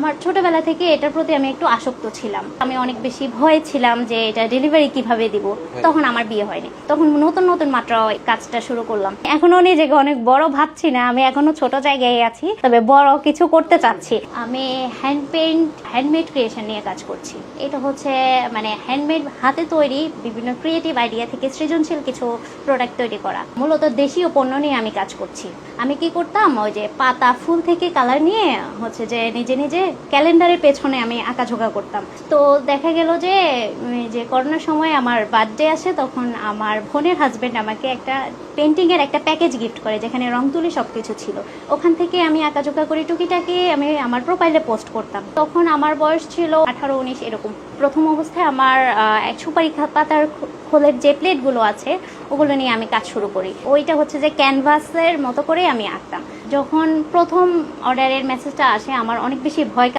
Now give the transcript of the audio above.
আমার ছোটবেলা থেকে এটার প্রতি আমি একটু আসক্ত ছিলাম। আমি অনেক বেশি ভয় ছিলাম যে এটা ডেলিভারি কিভাবে দিব। তখন আমার বিয়ে হয়নি, তখন নতুন নতুন মাত্র কাজটা শুরু করলাম। এখনো নিজেকে অনেক বড় ভাবছি না, আমি এখনো ছোট জায়গায় আছি, তবে বড় কিছু করতে চাচ্ছি। আমি হ্যান্ডমেড ক্রিয়েশন নিয়ে কাজ করছি। এটা হচ্ছে মানে হ্যান্ডমেড, হাতে তৈরি বিভিন্ন ক্রিয়েটিভ আইডিয়া থেকে সৃজনশীল কিছু প্রোডাক্ট তৈরি করা। মূলত দেশীয় পণ্য নিয়ে আমি কাজ করছি। আমি কি করতাম, ওই যে পাতা ফুল থেকে কালার নিয়ে হচ্ছে যে নিজে নিজে ক্যালেন্ডারের পেছনে আমি আঁকাঝোঁকা করতাম। তো দেখা গেল যে করোনার সময় আমার বার্থডে আসে, তখন আমার বোনের হাজবেন্ড আমাকে একটা পেন্টিংয়ের একটা প্যাকেজ গিফট করে, যেখানে রং তুলি সবকিছু ছিল। ওখান থেকে আমি আঁকাঝোঁকা করে টুকিটাকি আমি আমার প্রোফাইলে পোস্ট করতাম। তখন আমার বয়স ছিল 18-19 এরকম। প্রথম অবস্থায় আমার এক সুপারি পাতার খোলের যে প্লেটগুলো আছে ওগুলো নিয়ে আমি কাজ শুরু করি। ওইটা হচ্ছে যে ক্যানভাসের মতো করে আমি আঁকতাম। যখন প্রথম অর্ডারের মেসেজটা আসে আমার অনেক বেশি ভয়